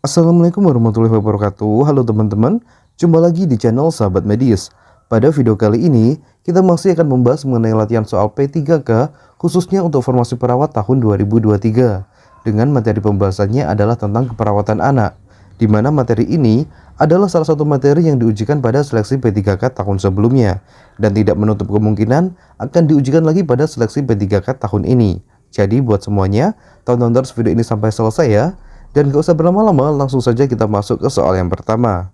Assalamualaikum warahmatullahi wabarakatuh. Halo teman-teman, jumpa lagi di channel Sahabat Medis. Pada video kali ini, kita masih akan membahas mengenai latihan soal P3K khususnya untuk formasi perawat tahun 2023. Dengan materi pembahasannya adalah tentang keperawatan anak, di mana materi ini adalah salah satu materi yang diujikan pada seleksi P3K tahun sebelumnya dan tidak menutup kemungkinan akan diujikan lagi pada seleksi P3K tahun ini. Jadi buat semuanya, tonton terus video ini sampai selesai ya. Dan gak usah berlama-lama, langsung saja kita masuk ke soal yang pertama.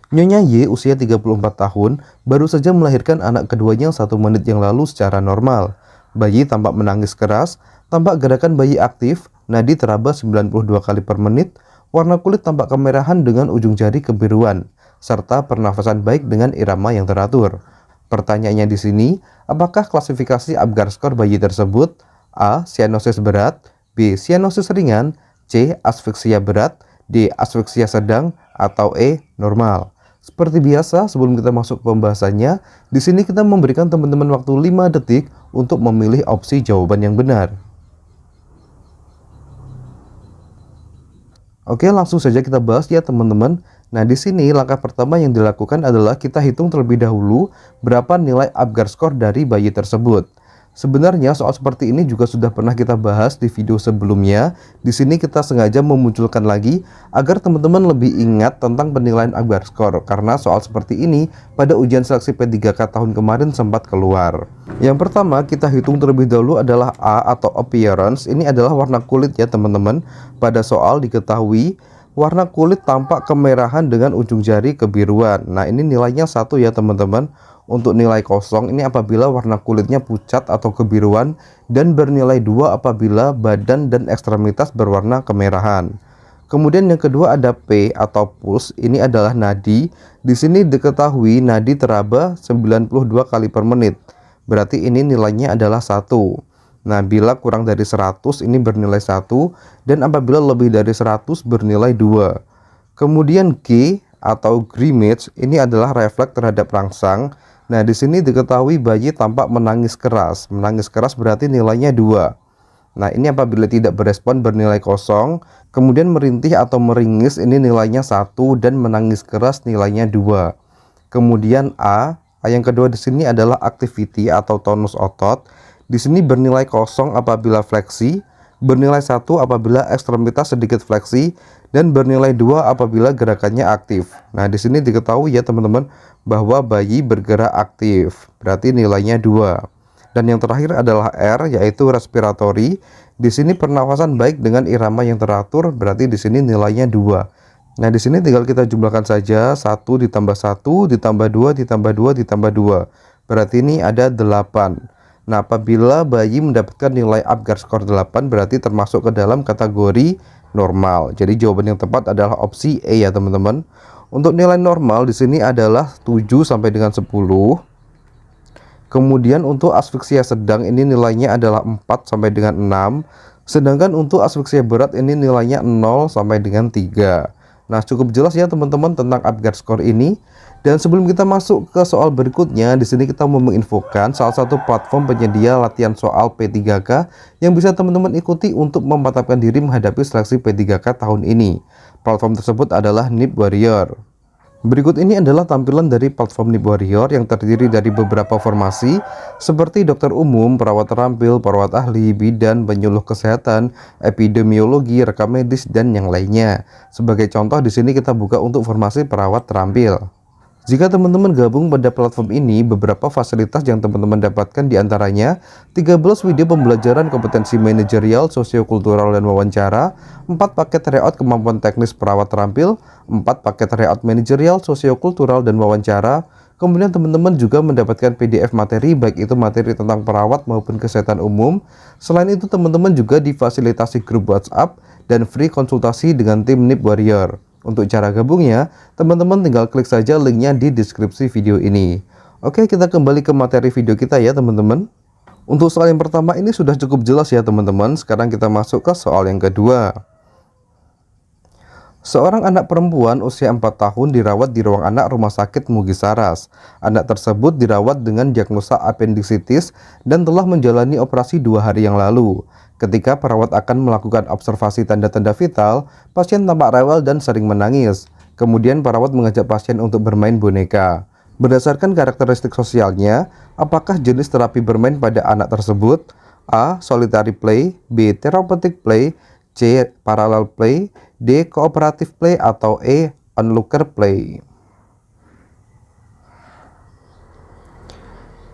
Nyonya Y usia 34 tahun baru saja melahirkan anak keduanya 1 menit yang lalu secara normal. Bayi tampak menangis keras, tampak gerakan bayi aktif, nadi teraba 92 kali per menit, warna kulit tampak kemerahan dengan ujung jari kebiruan, serta pernafasan baik dengan irama yang teratur. Pertanyaannya di sini, apakah klasifikasi Apgar skor bayi tersebut? A. Sianosis berat, B. Sianosis ringan, C. Asfiksia berat, D. Asfiksia sedang, atau E. Normal. Seperti biasa, sebelum kita masuk ke pembahasannya, di sini kita memberikan teman-teman waktu 5 detik untuk memilih opsi jawaban yang benar. Oke, langsung saja kita bahas ya teman-teman. Nah, di sini langkah pertama yang dilakukan adalah kita hitung terlebih dahulu berapa nilai Apgar skor dari bayi tersebut. Sebenarnya soal seperti ini juga sudah pernah kita bahas di video sebelumnya. Di sini kita sengaja memunculkan lagi agar teman-teman lebih ingat tentang penilaian Apgar skor, karena soal seperti ini pada ujian seleksi P3K tahun kemarin sempat keluar. Yang pertama kita hitung terlebih dahulu adalah A atau appearance. Ini adalah warna kulit ya teman-teman. Pada soal diketahui warna kulit tampak kemerahan dengan ujung jari kebiruan. Nah, ini nilainya 1 ya teman-teman. Untuk nilai kosong ini apabila warna kulitnya pucat atau kebiruan, dan bernilai 2 apabila badan dan ekstremitas berwarna kemerahan. Kemudian yang kedua ada P atau pulse. Ini adalah nadi. Di sini diketahui nadi teraba 92 kali per menit. Berarti ini nilainya adalah 1. Nah, bila kurang dari 100 ini bernilai 1, dan apabila lebih dari 100 bernilai 2. Kemudian G atau grimace ini adalah refleks terhadap rangsang. Nah, di sini diketahui bayi tampak menangis keras. Menangis keras berarti nilainya 2. Nah, ini apabila tidak berespon bernilai 0. Kemudian merintih atau meringis ini nilainya 1 dan menangis keras nilainya 2. Kemudian A yang kedua di sini adalah activity atau tonus otot. Di sini bernilai 0 apabila fleksi, bernilai 1 apabila ekstremitas sedikit fleksi, dan bernilai 2 apabila gerakannya aktif. Nah, di sini diketahui ya teman-teman bahwa bayi bergerak aktif, berarti nilainya 2. Dan yang terakhir adalah R, yaitu respiratory. Di sini pernafasan baik dengan irama yang teratur, berarti di sini nilainya 2. Nah, di sini tinggal kita jumlahkan saja 1 ditambah 1 ditambah 2 ditambah 2 ditambah 2. Berarti ini ada 8. Nah, apabila bayi mendapatkan nilai Apgar skor 8 berarti termasuk ke dalam kategori normal. Jadi jawaban yang tepat adalah opsi E ya teman-teman. Untuk nilai normal di sini adalah 7 sampai dengan 10. Kemudian untuk asfiksia sedang ini nilainya adalah 4 sampai dengan 6. Sedangkan untuk asfiksia berat ini nilainya 0 sampai dengan 3. Nah, cukup jelas ya teman-teman tentang Apgar skor ini. Dan sebelum kita masuk ke soal berikutnya, di sini kita mau menginfokan salah satu platform penyedia latihan soal P3K yang bisa teman-teman ikuti untuk memantapkan diri menghadapi seleksi P3K tahun ini. Platform tersebut adalah Nip Warrior. Berikut ini adalah tampilan dari platform Nip Warrior yang terdiri dari beberapa formasi seperti dokter umum, perawat terampil, perawat ahli, bidan, penyuluh kesehatan, epidemiologi, rekam medis, dan yang lainnya. Sebagai contoh di sini kita buka untuk formasi perawat terampil. Jika teman-teman gabung pada platform ini, beberapa fasilitas yang teman-teman dapatkan diantaranya 13 video pembelajaran kompetensi manajerial, sosiokultural, dan wawancara, 4 paket tryout kemampuan teknis perawat terampil, 4 paket tryout manajerial, sosiokultural, dan wawancara. Kemudian teman-teman juga mendapatkan PDF materi, baik itu materi tentang perawat maupun kesehatan umum. Selain itu teman-teman juga difasilitasi grup WhatsApp dan free konsultasi dengan tim Nip Warrior. Untuk cara gabungnya, teman-teman tinggal klik saja linknya di deskripsi video ini. Oke, kita kembali ke materi video kita ya teman-teman. Untuk soal yang pertama ini sudah cukup jelas ya teman-teman. Sekarang kita masuk ke soal yang kedua. Seorang anak perempuan usia 4 tahun dirawat di ruang anak Rumah Sakit Mugi Saras. Anak tersebut dirawat dengan diagnosa apendisitis dan telah menjalani operasi 2 hari yang lalu. Ketika perawat akan melakukan observasi tanda-tanda vital, pasien tampak rewel dan sering menangis. Kemudian perawat mengajak pasien untuk bermain boneka. Berdasarkan karakteristik sosialnya, apakah jenis terapi bermain pada anak tersebut? A. Solitary play, B. Therapeutic play, C. Parallel play, D. Cooperative play, atau E. Onlooker play.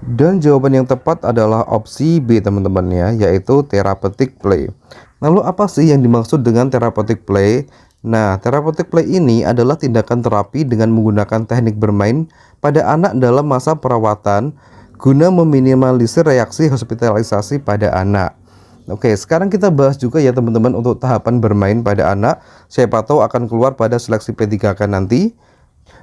Dan jawaban yang tepat adalah opsi B teman-teman ya, yaitu therapeutic play. Lalu apa sih yang dimaksud dengan therapeutic play? Nah, therapeutic play ini adalah tindakan terapi dengan menggunakan teknik bermain pada anak dalam masa perawatan guna meminimalisir reaksi hospitalisasi pada anak. Oke, sekarang kita bahas juga ya teman-teman untuk tahapan bermain pada anak. Siapa tahu akan keluar pada seleksi P3K nanti.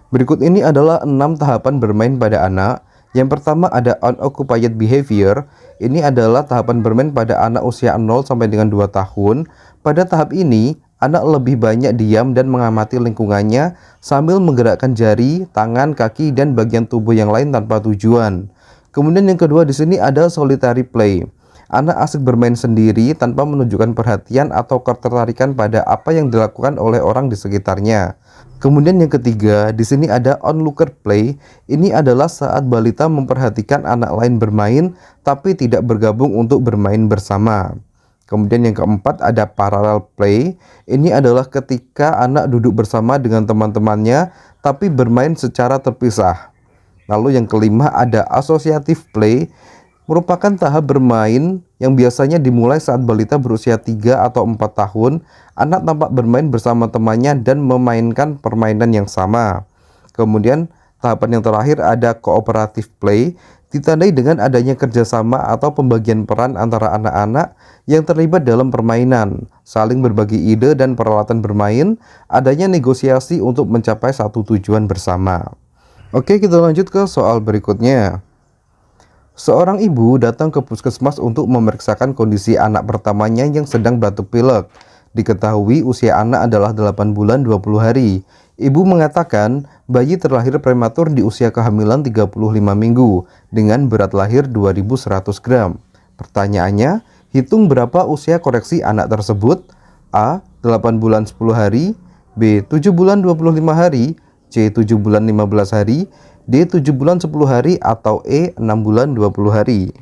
Berikut ini adalah 6 tahapan bermain pada anak. Yang pertama ada unoccupied behavior. Ini adalah tahapan bermain pada anak usia 0 sampai dengan 2 tahun. Pada tahap ini, anak lebih banyak diam dan mengamati lingkungannya sambil menggerakkan jari, tangan, kaki, dan bagian tubuh yang lain tanpa tujuan. Kemudian yang kedua di sini ada solitary play. Anak asik bermain sendiri tanpa menunjukkan perhatian atau ketertarikan pada apa yang dilakukan oleh orang di sekitarnya. Kemudian yang ketiga, di sini ada onlooker play. Ini adalah saat balita memperhatikan anak lain bermain tapi tidak bergabung untuk bermain bersama. Kemudian yang keempat ada parallel play. Ini adalah ketika anak duduk bersama dengan teman-temannya tapi bermain secara terpisah. Lalu yang kelima ada associative play. Merupakan tahap bermain yang biasanya dimulai saat balita berusia 3 atau 4 tahun. Anak tampak bermain bersama temannya dan memainkan permainan yang sama. Kemudian tahapan yang terakhir ada cooperative play, ditandai dengan adanya kerjasama atau pembagian peran antara anak-anak yang terlibat dalam permainan, saling berbagi ide dan peralatan bermain, adanya negosiasi untuk mencapai satu tujuan bersama. Oke, kita lanjut ke soal berikutnya. Seorang ibu datang ke puskesmas untuk memeriksakan kondisi anak pertamanya yang sedang batuk pilek. Diketahui usia anak adalah 8 bulan 20 hari. Ibu mengatakan bayi terlahir prematur di usia kehamilan 35 minggu dengan berat lahir 2100 gram. Pertanyaannya, hitung berapa usia koreksi anak tersebut? A. 8 bulan 10 hari, B. 7 bulan 25 hari, C. 7 bulan 15 hari, D. 7 bulan 10 hari, atau E. 6 bulan 20 hari.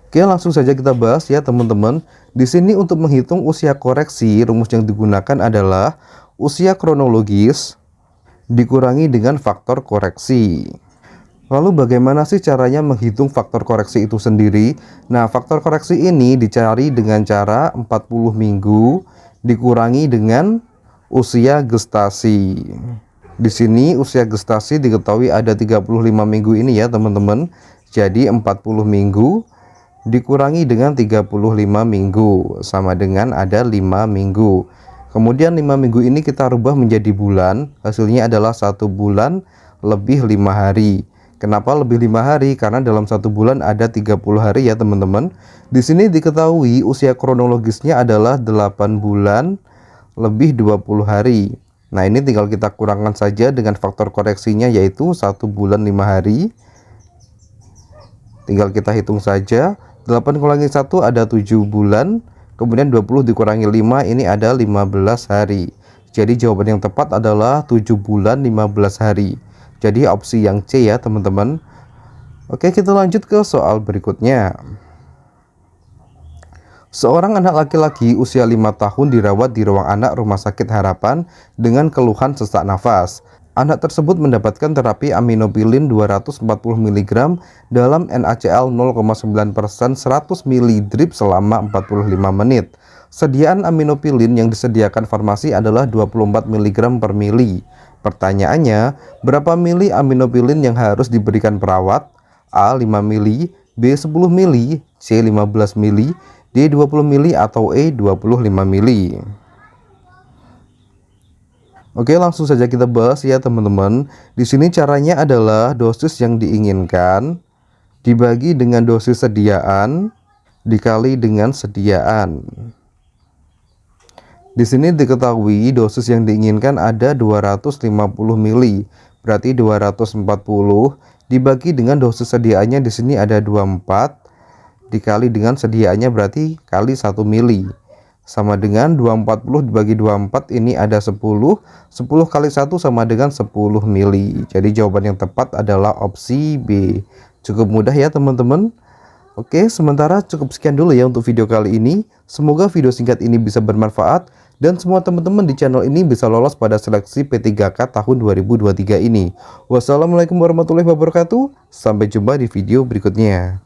Oke, langsung saja kita bahas ya teman-teman. Di sini untuk menghitung usia koreksi, rumus yang digunakan adalah usia kronologis dikurangi dengan faktor koreksi. Lalu bagaimana sih caranya menghitung faktor koreksi itu sendiri? Nah, faktor koreksi ini dicari dengan cara 40 minggu dikurangi dengan usia gestasi. Di sini usia gestasi diketahui ada 35 minggu ini ya teman-teman. Jadi 40 minggu dikurangi dengan 35 minggu sama dengan ada 5 minggu. Kemudian 5 minggu ini kita rubah menjadi bulan. Hasilnya adalah 1 bulan lebih 5 hari. Kenapa lebih 5 hari? Karena dalam 1 bulan ada 30 hari ya teman-teman. Di sini diketahui usia kronologisnya adalah 8 bulan lebih 20 hari. Nah, ini tinggal kita kurangkan saja dengan faktor koreksinya yaitu 1 bulan 5 hari. Tinggal kita hitung saja. 8 kurangi 1 ada 7 bulan. Kemudian 20 dikurangi 5 ini ada 15 hari. Jadi jawaban yang tepat adalah 7 bulan 15 hari. Jadi opsi yang C ya teman-teman. Oke, kita lanjut ke soal berikutnya. Seorang anak laki-laki usia 5 tahun dirawat di ruang anak Rumah Sakit Harapan dengan keluhan sesak nafas. Anak tersebut mendapatkan terapi aminopilin 240 mg dalam NaCl 0,9% 100 ml drip selama 45 menit. Sediaan aminopilin yang disediakan farmasi adalah 24 mg per mili. Pertanyaannya, berapa mili aminopilin yang harus diberikan perawat? A. 5 mili, B. 10 mili, C. 15 mili, D. 20 mili, atau E. 25 mili. Oke, langsung saja kita bahas ya teman-teman. Di sini caranya adalah dosis yang diinginkan dibagi dengan dosis sediaan dikali dengan sediaan. Di sini diketahui dosis yang diinginkan ada 250 mili, berarti 240 dibagi dengan dosis sediaannya di sini ada 24 dikali dengan sediaannya berarti kali 1 mili. Sama dengan 240 dibagi 24 ini ada 10. 10 kali 1 sama dengan 10 mili. Jadi jawaban yang tepat adalah opsi B. Cukup mudah ya teman-teman. Oke, sementara cukup sekian dulu ya untuk video kali ini. Semoga video singkat ini bisa bermanfaat dan semua teman-teman di channel ini bisa lolos pada seleksi P3K tahun 2023 ini. Wassalamualaikum warahmatullahi wabarakatuh. Sampai jumpa di video berikutnya.